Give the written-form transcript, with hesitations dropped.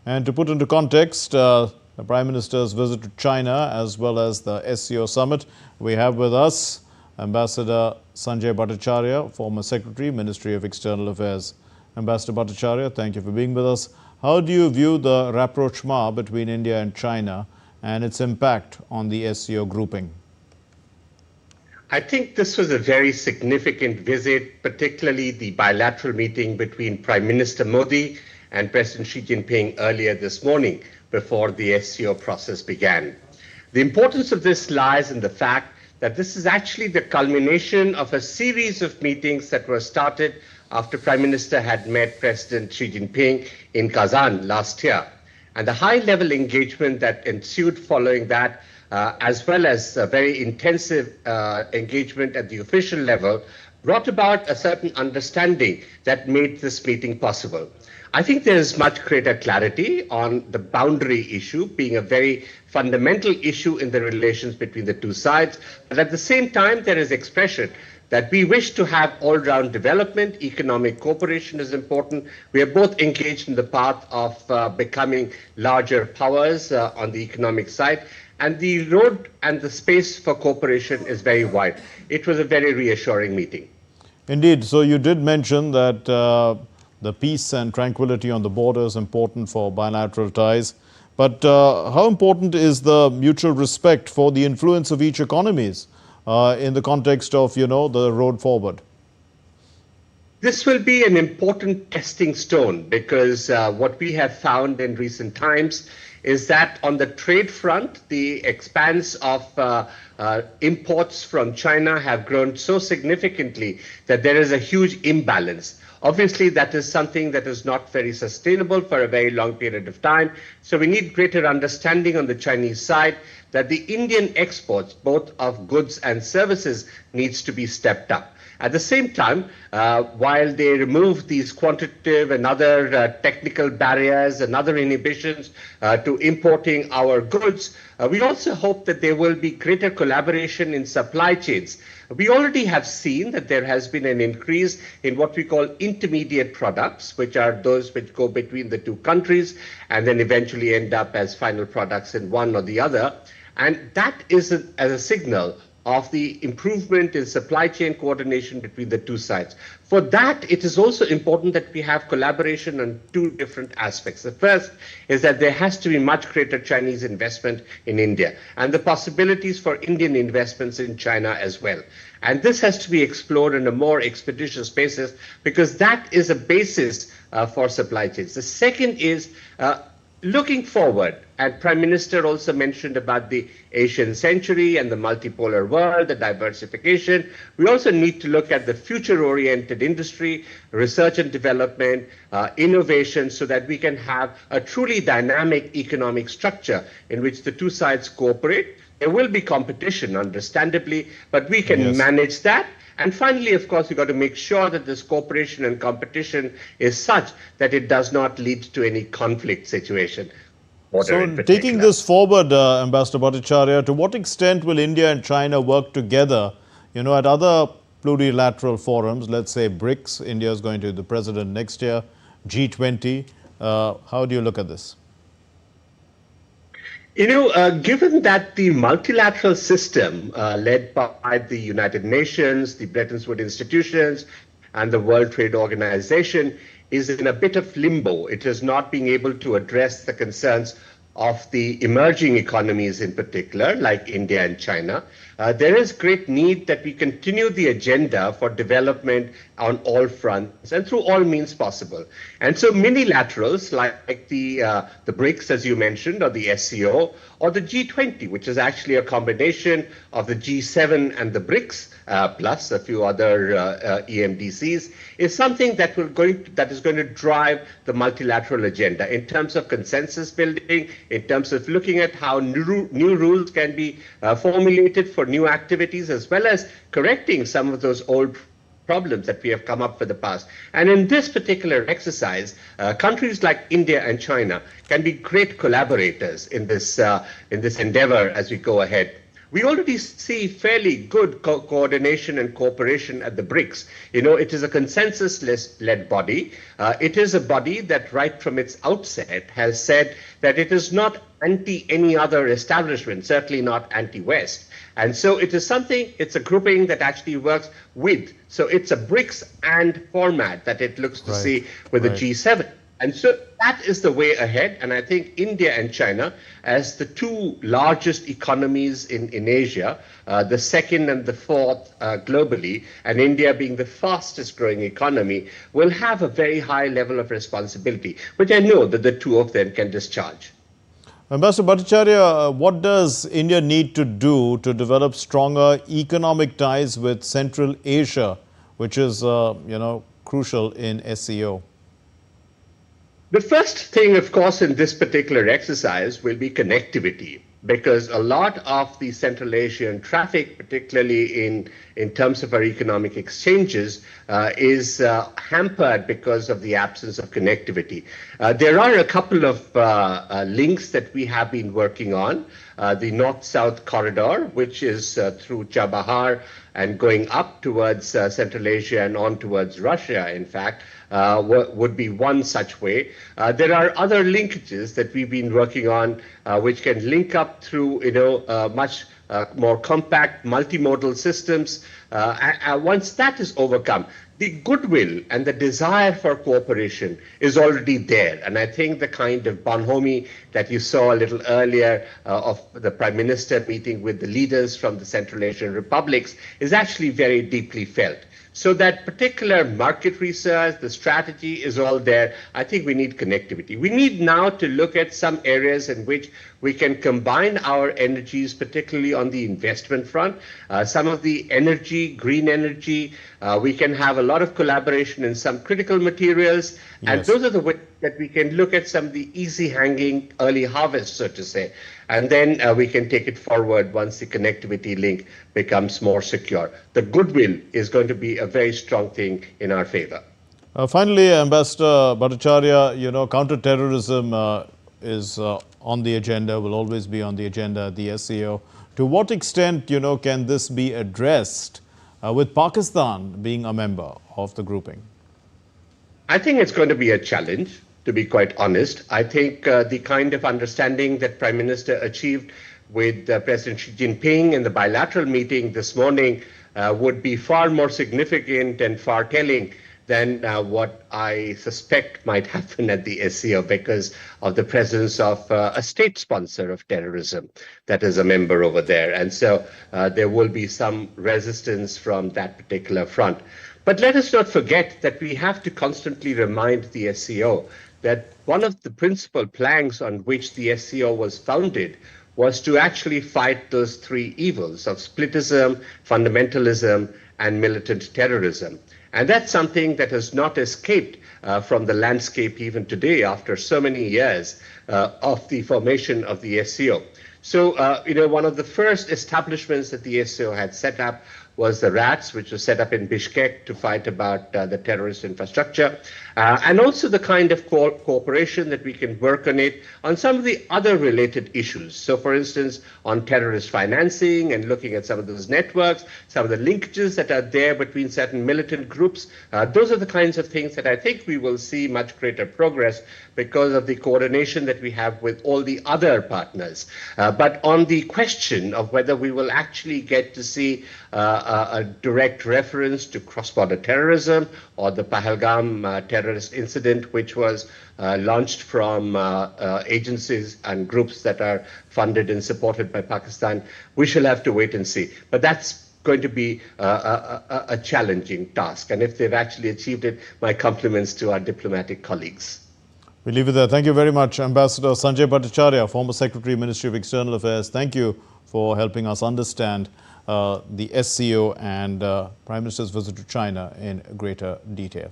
And to put into context the Prime Minister's visit to China as well as the SCO summit, we have with us Ambassador Sanjay Bhattacharya, former Secretary, Ministry of External Affairs. Ambassador Bhattacharya, thank you for being with us. How do you view the rapprochement between India and China and its impact on the SCO grouping? I think this was a very significant visit, particularly the bilateral meeting between Prime Minister Modi and President Xi Jinping earlier this morning before the SCO process began. The importance of this lies in the fact that this is actually the culmination of a series of meetings that were started after Prime Minister had met President Xi Jinping in Kazan last year. And the high-level engagement that ensued following that, as well as a very intensive engagement at the official level, brought about a certain understanding that made this meeting possible. I think there is much greater clarity on the boundary issue being a very fundamental issue in the relations between the two sides. But at the same time, there is expression that we wish to have all-round development. Economic cooperation is important. We are both engaged in the path of becoming larger powers on the economic side. And the road and the space for cooperation is very wide. It was a very reassuring meeting. Indeed. So you did mention that the peace and tranquility on the border is important for bilateral ties. But how important is the mutual respect for the influence of each economies in the context of, the road forward? This will be an important testing stone because what we have found in recent times is that on the trade front, the expanse of imports from China have grown so significantly that there is a huge imbalance. Obviously, that is something that is not very sustainable for a very long period of time. So we need greater understanding on the Chinese side that the Indian exports, both of goods and services, needs to be stepped up. At the same time, while they remove these quantitative and other technical barriers and other inhibitions to importing our goods, we also hope that there will be greater collaboration in supply chains. We already have seen that there has been an increase in what we call intermediate products, which are those which go between the two countries and then eventually end up as final products in one or the other. And that is as a signal of the improvement in supply chain coordination between the two sides. For that, it is also important that we have collaboration on two different aspects. The first is that there has to be much greater Chinese investment in India and the possibilities for Indian investments in China as well. And this has to be explored in a more expeditious basis because that is a basis for supply chains. The second is looking forward, and Prime Minister also mentioned about the Asian century and the multipolar world, the diversification. We also need to look at the future-oriented industry, research and development, innovation, so that we can have a truly dynamic economic structure in which the two sides cooperate. There will be competition, understandably, but we can manage that. And finally, of course, we've got to make sure that this cooperation and competition is such that it does not lead to any conflict situation. So taking this forward, Ambassador Bhattacharya, to what extent will India and China work together, at other plurilateral forums, let's say BRICS, India is going to be the president next year, G20. How do you look at this? Given that the multilateral system led by the United Nations, the Bretton Woods institutions, and the World Trade Organization is in a bit of limbo. It is not being able to address the concerns of the emerging economies in particular, like India and China. There is great need that we continue the agenda for development on all fronts and through all means possible. And so minilaterals like the BRICS, as you mentioned, or the SCO, or the G20, which is actually a combination of the G7 and the BRICS, plus a few other EMDCs, is something that is going to drive the multilateral agenda in terms of consensus building, in terms of looking at how new rules can be formulated for new activities, as well as correcting some of those old problems that we have come up for the past. And in this particular exercise, countries like India and China can be great collaborators in this endeavor as we go ahead. We already see fairly good coordination and cooperation at the BRICS. You know, it is a consensus-led body. It is a body that right from its outset has said that it is not anti any other establishment, certainly not anti-West. And so it is something, it's a grouping that actually works with. So it's a BRICS and format that it looks to see with the G7. And so that is the way ahead. And I think India and China, as the two largest economies in Asia, the second and the fourth globally, and India being the fastest growing economy, will have a very high level of responsibility, which I know that the two of them can discharge. Ambassador Bhattacharya, what does India need to do to develop stronger economic ties with Central Asia, which is, crucial in SCO? The first thing, of course, in this particular exercise will be connectivity, because a lot of the Central Asian traffic, particularly in terms of our economic exchanges, is hampered because of the absence of connectivity. There are a couple of links that we have been working on. The North-South corridor, which is through Chabahar and going up towards Central Asia and on towards Russia, in fact, would be one such way. There are other linkages that we've been working on, which can link up through, much more compact multimodal systems. Once that is overcome, the goodwill and the desire for cooperation is already there. And I think the kind of bonhomie that you saw a little earlier of the Prime Minister meeting with the leaders from the Central Asian republics is actually very deeply felt. So that particular market research, the strategy is all there. I think we need connectivity. We need now to look at some areas in which we can combine our energies, particularly on the investment front. Some of the energy, green energy, we can have a lot of collaboration in some critical materials. Yes. And those are the ways that we can look at some of the easy hanging early harvest, so to say. And then we can take it forward once the connectivity link becomes more secure. The goodwill is going to be a very strong thing in our favor. Finally, Ambassador Bhattacharya, counter-terrorism is on the agenda, will always be on the agenda at the SCO. To what extent, can this be addressed with Pakistan being a member of the grouping? I think it's going to be a challenge, to be quite honest. I think the kind of understanding that Prime Minister achieved with President Xi Jinping in the bilateral meeting this morning would be far more significant and far telling than what I suspect might happen at the SCO because of the presence of a state sponsor of terrorism that is a member over there. And so there will be some resistance from that particular front. But let us not forget that we have to constantly remind the SCO that one of the principal planks on which the SCO was founded was to actually fight those three evils of splitism, fundamentalism, and militant terrorism. And that's something that has not escaped from the landscape even today after so many years of the formation of the SCO. So, one of the first establishments that the SCO had set up was the RATS, which was set up in Bishkek to fight about the terrorist infrastructure, and also the kind of cooperation that we can work on it on some of the other related issues. So, for instance, on terrorist financing and looking at some of those networks, some of the linkages that are there between certain militant groups. Those are the kinds of things that I think we will see much greater progress because of the coordination that we have with all the other partners. But on the question of whether we will actually get to see a direct reference to cross-border terrorism or the Pahalgam terrorist incident, which was launched from agencies and groups that are funded and supported by Pakistan, we shall have to wait and see. But that's going to be a challenging task. And if they've actually achieved it, my compliments to our diplomatic colleagues. We leave it there. Thank you very much, Ambassador Sanjay Bhattacharya, former Secretary, Ministry of External Affairs. Thank you for helping us understand the SCO and Prime Minister's visit to China in greater detail.